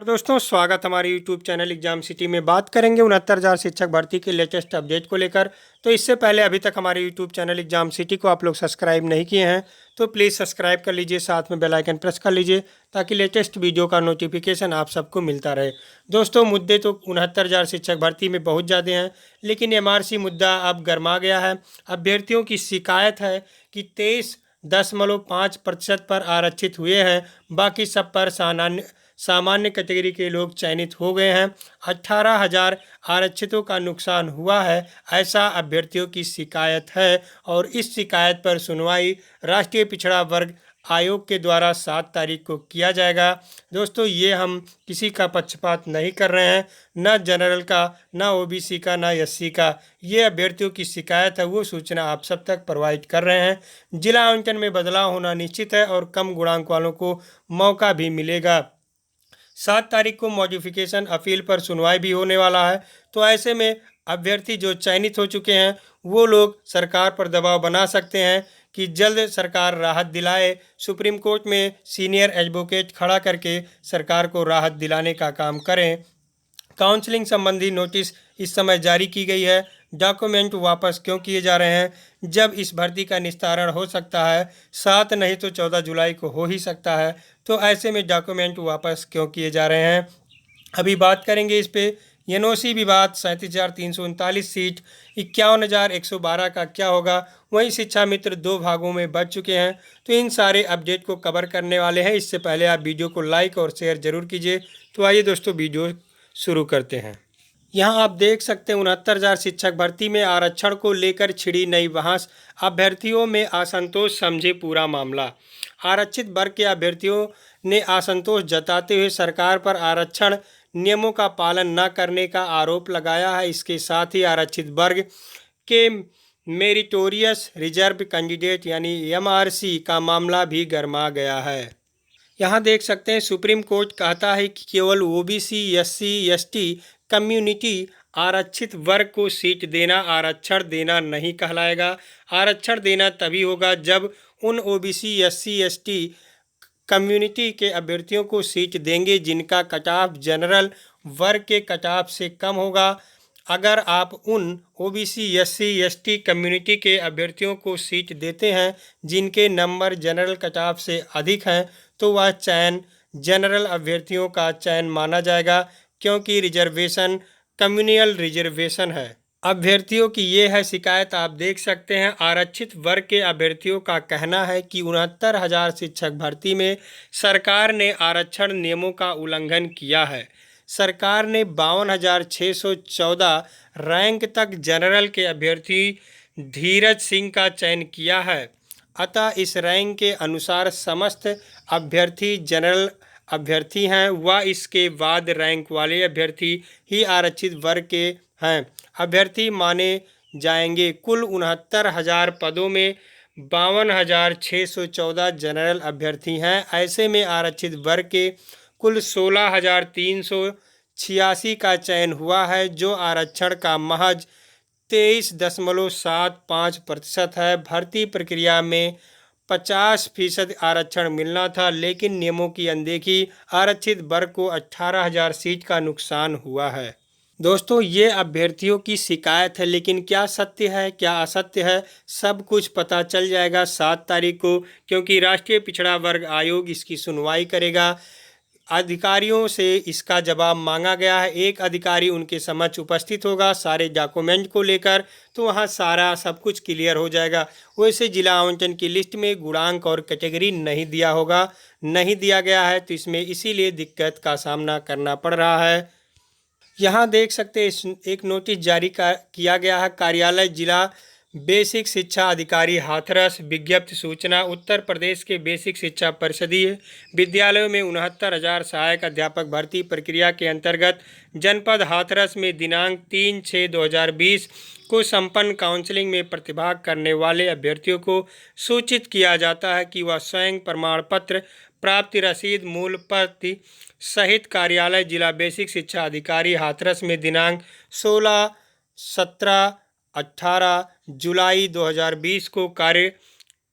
दोस्तों स्वागत हमारे यूट्यूब चैनल एग्जाम सिटी में। बात करेंगे 69,000 शिक्षक भर्ती के लेटेस्ट अपडेट को लेकर। तो इससे पहले अभी तक हमारे यूट्यूब चैनल एग्जाम सिटी को आप लोग सब्सक्राइब नहीं किए हैं तो प्लीज़ सब्सक्राइब कर लीजिए, साथ में बेल आइकन प्रेस कर लीजिए ताकि लेटेस्ट वीडियो का नोटिफिकेशन आप सबको मिलता रहे। दोस्तों मुद्दे तो 69,000 शिक्षक भर्ती में बहुत ज़्यादा हैं, लेकिन MRC मुद्दा अब गर्मा गया है। अभ्यर्थियों की शिकायत है कि 23.5% पर आरक्षित हुए हैं, बाकी सब पर सामान्य कैटेगरी के लोग चयनित हो गए हैं। 18,000 आरक्षितों का नुकसान हुआ है, ऐसा अभ्यर्थियों की शिकायत है और इस शिकायत पर सुनवाई राष्ट्रीय पिछड़ा वर्ग आयोग के द्वारा 7 तारीख को किया जाएगा। दोस्तों ये हम किसी का पक्षपात नहीं कर रहे हैं, न जनरल का, न OBC का, न SC का। ये अभ्यर्थियों की शिकायत है, वो सूचना आप सब तक प्रोवाइड कर रहे हैं। जिला आवंटन में बदलाव होना निश्चित है और कम गुणांक वालों को मौका भी मिलेगा। 7 तारीख को मॉडिफिकेशन अपील पर सुनवाई भी होने वाला है। तो ऐसे में अभ्यर्थी जो चयनित हो चुके हैं वो लोग सरकार पर दबाव बना सकते हैं कि जल्द सरकार राहत दिलाए। सुप्रीम कोर्ट में सीनियर एडवोकेट खड़ा करके सरकार को राहत दिलाने का काम करें। काउंसलिंग संबंधी नोटिस इस समय जारी की गई है। डॉक्यूमेंट वापस क्यों किए जा रहे हैं जब इस भर्ती का निस्तारण हो सकता है? 7 नहीं तो 14 जुलाई को हो ही सकता है। तो ऐसे में डॉक्यूमेंट वापस क्यों किए जा रहे हैं, अभी बात करेंगे इस पे। NOC विवाद 37,339 सीट 51,112 का क्या होगा? वहीं शिक्षा मित्र 2 भागों में बच चुके हैं। तो इन सारे अपडेट को कवर करने वाले हैं। इससे पहले आप वीडियो को लाइक और शेयर जरूर कीजिए। तो आइए दोस्तों वीडियो शुरू करते हैं। यहाँ आप देख सकते हैं 69,000 शिक्षक भर्ती में आरक्षण को लेकर छिड़ी नई बहस। अभ्यर्थियों में असंतोष, समझे पूरा मामला। आरक्षित वर्ग के अभ्यर्थियों ने असंतोष जताते हुए सरकार पर आरक्षण नियमों का पालन न करने का आरोप लगाया है। इसके साथ ही आरक्षित वर्ग के मेरिटोरियस रिजर्व कैंडिडेट यानी MRC का मामला भी गर्मा गया है। यहाँ देख सकते हैं सुप्रीम कोर्ट कहता है कि केवल OBC, SC, ST कम्युनिटी आरक्षित वर्ग को सीट देना आरक्षण देना नहीं कहलाएगा। आरक्षण देना तभी होगा जब उन OBC, SC, ST कम्युनिटी के अभ्यर्थियों को सीट देंगे जिनका कट ऑफ जनरल वर्ग के कट ऑफ से कम होगा। अगर आप उन OBC, SC, ST कम्युनिटी के अभ्यर्थियों को सीट देते हैं जिनके नंबर जनरल कट ऑफ से अधिक हैं तो वह चयन जनरल अभ्यर्थियों का चयन माना जाएगा, क्योंकि रिजर्वेशन कम्युनियल रिजर्वेशन है। अभ्यर्थियों की ये है शिकायत, आप देख सकते हैं। आरक्षित वर्ग के अभ्यर्थियों का कहना है कि 69,000 शिक्षक भर्ती में सरकार ने आरक्षण नियमों का उल्लंघन किया है। सरकार ने 52,614 रैंक तक जनरल के अभ्यर्थी धीरज सिंह का चयन किया है। अतः इस रैंक के अनुसार समस्त अभ्यर्थी जनरल अभ्यर्थी हैं व इसके बाद रैंक वाले अभ्यर्थी ही आरक्षित वर्ग के हैं अभ्यर्थी माने जाएंगे। कुल 69,000 पदों में 52,614 जनरल अभ्यर्थी हैं। ऐसे में आरक्षित वर्ग के कुल 16,386 का चयन हुआ है, जो आरक्षण का महज 23.75% है। भर्ती प्रक्रिया में 50% आरक्षण मिलना था, लेकिन नियमों की अनदेखी आरक्षित वर्ग को 18,000 सीट का नुकसान हुआ है। दोस्तों ये अभ्यर्थियों की शिकायत है, लेकिन क्या सत्य है क्या असत्य है सब कुछ पता चल जाएगा 7 तारीख को, क्योंकि राष्ट्रीय पिछड़ा वर्ग आयोग इसकी सुनवाई करेगा। अधिकारियों से इसका जवाब मांगा गया है। एक अधिकारी उनके समक्ष उपस्थित होगा सारे डॉक्यूमेंट को लेकर, तो वहाँ सारा सब कुछ क्लियर हो जाएगा। वैसे जिला आवंटन की लिस्ट में गुणांक और कैटेगरी नहीं दिया गया है, तो इसमें इसीलिए दिक्कत का सामना करना पड़ रहा है। यहाँ देख सकते हैं एक नोटिस जारी किया गया है। कार्यालय जिला बेसिक शिक्षा अधिकारी हाथरस, विज्ञप्ति सूचना। उत्तर प्रदेश के बेसिक शिक्षा परिषदीय विद्यालयों में 69,000 सहायक अध्यापक भर्ती प्रक्रिया के अंतर्गत जनपद हाथरस में दिनांक 3/6/2020 को संपन्न काउंसलिंग में प्रतिभाग करने वाले अभ्यर्थियों को सूचित किया जाता है कि वह स्वयं प्रमाण पत्र, प्राप्ति रसीद, मूल प्रति सहित कार्यालय जिला बेसिक शिक्षा अधिकारी हाथरस में दिनांक 16, 17, 18 जुलाई 2020 को कार्य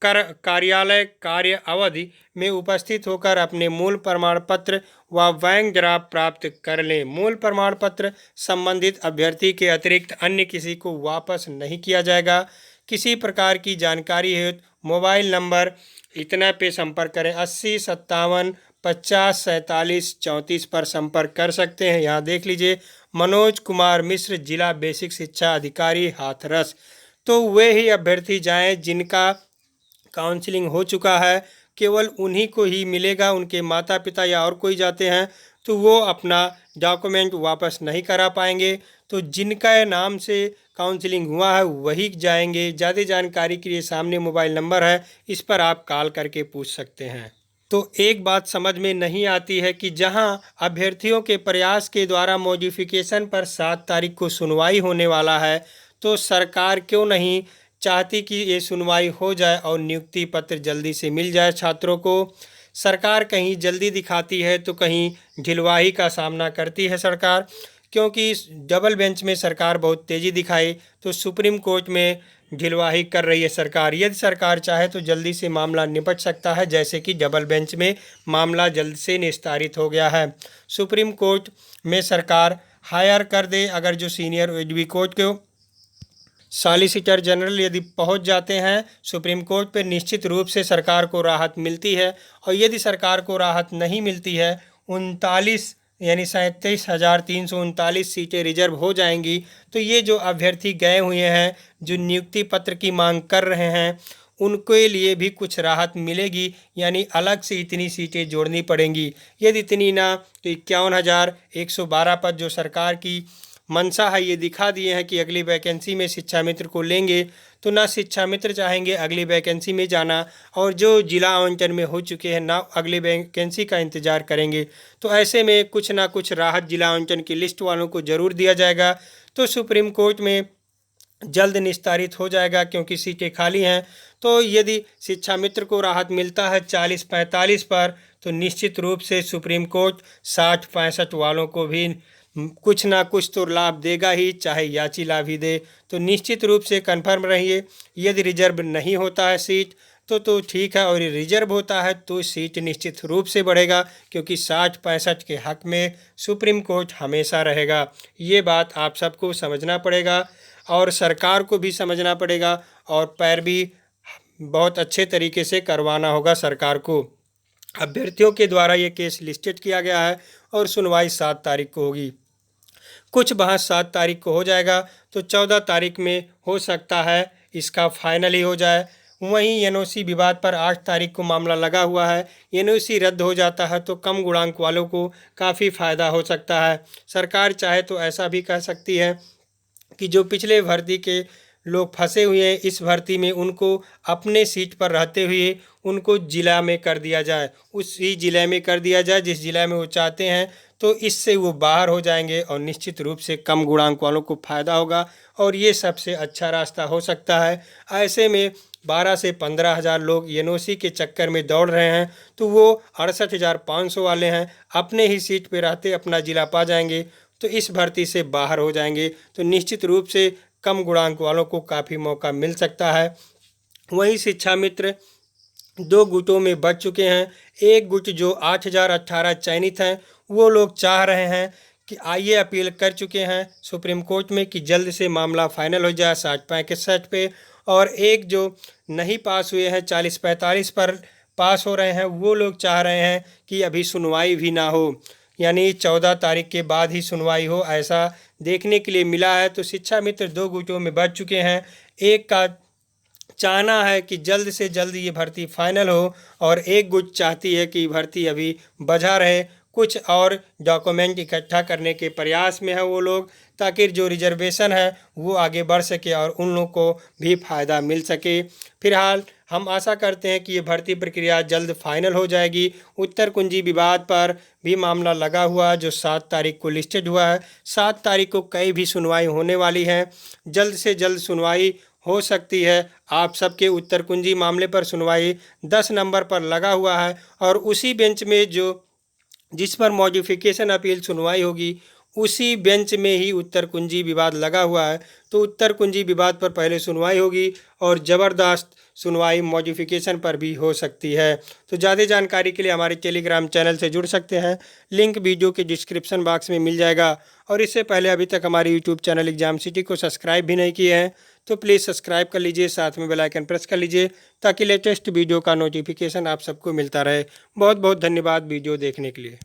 कार्यालय कार्य अवधि में उपस्थित होकर अपने मूल प्रमाण पत्र व बैंक ड्राफ्ट प्राप्त कर लें। मूल प्रमाण पत्र संबंधित अभ्यर्थी के अतिरिक्त अन्य किसी को वापस नहीं किया जाएगा। किसी प्रकार की जानकारी हेतु मोबाइल नंबर इतना पे संपर्क करें 80 57 50 47 34 पर संपर्क कर सकते हैं। यहाँ देख लीजिए, मनोज कुमार मिश्र, जिला बेसिक शिक्षा अधिकारी, हाथरस। तो वे ही अभ्यर्थी जाएं जिनका काउंसलिंग हो चुका है, केवल उन्हीं को ही मिलेगा। उनके माता पिता या और कोई जाते हैं तो वो अपना डॉक्यूमेंट वापस नहीं करा पाएंगे। तो जिनका नाम से काउंसलिंग हुआ है वही जाएंगे। ज़्यादा जानकारी के लिए सामने मोबाइल नंबर है, इस पर आप कॉल करके पूछ सकते हैं। तो एक बात समझ में नहीं आती है कि जहां अभ्यर्थियों के प्रयास के द्वारा मॉडिफिकेशन पर 7 तारीख को सुनवाई होने वाला है, तो सरकार क्यों नहीं चाहती कि ये सुनवाई हो जाए और नियुक्ति पत्र जल्दी से मिल जाए छात्रों को। सरकार कहीं जल्दी दिखाती है तो कहीं ढिलवाही का सामना करती है सरकार, क्योंकि डबल बेंच में सरकार बहुत तेज़ी दिखाई तो सुप्रीम कोर्ट में ढिलवाही कर रही है सरकार। यदि सरकार चाहे तो जल्दी से मामला निपट सकता है, जैसे कि डबल बेंच में मामला जल्द से निस्तारित हो गया है। सुप्रीम कोर्ट में सरकार हायर कर दे, अगर जो सीनियर एडवी कोर्ट के सॉलिसिटर जनरल यदि पहुंच जाते हैं सुप्रीम कोर्ट पर, निश्चित रूप से सरकार को राहत मिलती है। और यदि सरकार को राहत नहीं मिलती है, 39 यानी 37,339 सीटें रिजर्व हो जाएंगी। तो ये जो अभ्यर्थी गए हुए हैं, जो नियुक्ति पत्र की मांग कर रहे हैं, उनके लिए भी कुछ राहत मिलेगी, यानी अलग से इतनी सीटें जोड़नी पड़ेंगी। यदि इतनी ना तो 51,112 पद जो सरकार की मंशा है ये दिखा दिए हैं कि अगली वैकेंसी में शिक्षा मित्र को लेंगे, तो ना शिक्षा मित्र चाहेंगे अगली वैकेंसी में जाना, और जो जिला आवंटन में हो चुके हैं ना अगली वैकेंसी का इंतज़ार करेंगे। तो ऐसे में कुछ ना कुछ राहत जिला आवंटन की लिस्ट वालों को ज़रूर दिया जाएगा। तो सुप्रीम कोर्ट में जल्द निस्तारित हो जाएगा, क्योंकि सीटें खाली हैं। तो यदि शिक्षा मित्र को राहत मिलता है 40-45 पर, तो निश्चित रूप से सुप्रीम कोर्ट 60-65 वालों को भी कुछ ना कुछ तो लाभ देगा ही, चाहे याची लाभ ही दे। तो निश्चित रूप से कन्फर्म रहिए। यदि रिजर्व नहीं होता है सीट तो ठीक है, और रिजर्व होता है तो सीट निश्चित रूप से बढ़ेगा, क्योंकि 60-65 के हक में सुप्रीम कोर्ट हमेशा रहेगा। ये बात आप सबको समझना पड़ेगा और सरकार को भी समझना पड़ेगा, और पैरवी बहुत अच्छे तरीके से करवाना होगा सरकार को। अभ्यर्थियों के द्वारा ये केस लिस्टेड किया गया है और सुनवाई 7 तारीख को होगी। कुछ बहस 7 तारीख को हो जाएगा, तो 14 तारीख में हो सकता है इसका फाइनल ही हो जाए। वहीं एनओसी विवाद पर 8 तारीख को मामला लगा हुआ है। एनओसी रद्द हो जाता है तो कम गुणांक वालों को काफ़ी फ़ायदा हो सकता है। सरकार चाहे तो ऐसा भी कह सकती है कि जो पिछले भर्ती के लोग फंसे हुए हैं इस भर्ती में, उनको अपने सीट पर रहते हुए उनको जिला में कर दिया जाए, उसी जिले में कर दिया जाए जिस जिला में वो चाहते हैं। तो इससे वो बाहर हो जाएंगे और निश्चित रूप से कम गुणांक वालों को फ़ायदा होगा, और ये सबसे अच्छा रास्ता हो सकता है। ऐसे में 12 से 15 हज़ार लोग एनओसी के चक्कर में दौड़ रहे हैं, तो वो 68,500 वाले हैं अपने ही सीट पे रहते अपना जिला पा जाएंगे, तो इस भर्ती से बाहर हो जाएंगे। तो निश्चित रूप से कम गुणांक वालों को काफ़ी मौका मिल सकता है। वहीं शिक्षा मित्र 2 गुटों में बच चुके हैं। एक गुट जो 8,018 चयनित हैं, वो लोग चाह रहे हैं कि आइए अपील कर चुके हैं सुप्रीम कोर्ट में कि जल्द से मामला फाइनल हो जाए 60-65 पे, और एक जो नहीं पास हुए हैं 40-45 पर पास हो रहे हैं, वो लोग चाह रहे हैं कि अभी सुनवाई भी ना हो, यानी 14 तारीख के बाद ही सुनवाई हो, ऐसा देखने के लिए मिला है। तो शिक्षा मित्र 2 गुटों में बच चुके हैं। एक का चाहना है कि जल्द से जल्द ये भर्ती फाइनल हो, और एक गुट चाहती है कि भर्ती अभी बजा रहे, कुछ और डॉक्यूमेंट इकट्ठा करने के प्रयास में है वो लोग, ताकि जो रिजर्वेशन है वो आगे बढ़ सके और उन लोग को भी फ़ायदा मिल सके। फिलहाल हम आशा करते हैं कि ये भर्ती प्रक्रिया जल्द फाइनल हो जाएगी। उत्तर कुंजी विवाद पर भी मामला लगा हुआ जो 7 तारीख को लिस्टेड हुआ है। 7 तारीख को कई भी सुनवाई होने वाली है, जल्द से जल्द सुनवाई हो सकती है। आप सबके उत्तर कुंजी मामले पर सुनवाई 10 नंबर पर लगा हुआ है, और उसी बेंच में जिस पर मॉडिफिकेशन अपील सुनवाई होगी उसी बेंच में ही उत्तर कुंजी विवाद लगा हुआ है। तो उत्तर कुंजी विवाद पर पहले सुनवाई होगी और ज़बरदस्त सुनवाई मॉडिफिकेशन पर भी हो सकती है। तो ज़्यादा जानकारी के लिए हमारे टेलीग्राम चैनल से जुड़ सकते हैं, लिंक वीडियो के डिस्क्रिप्शन बॉक्स में मिल जाएगा। और इससे पहले अभी तक हमारे यूट्यूब चैनल एग्जाम सिटी को सब्सक्राइब भी नहीं किए हैं तो प्लीज़ सब्सक्राइब कर लीजिए, साथ में बेल आइकन प्रेस कर लीजिए ताकि लेटेस्ट वीडियो का नोटिफिकेशन आप सबको मिलता रहे। बहुत बहुत धन्यवाद वीडियो देखने के लिए।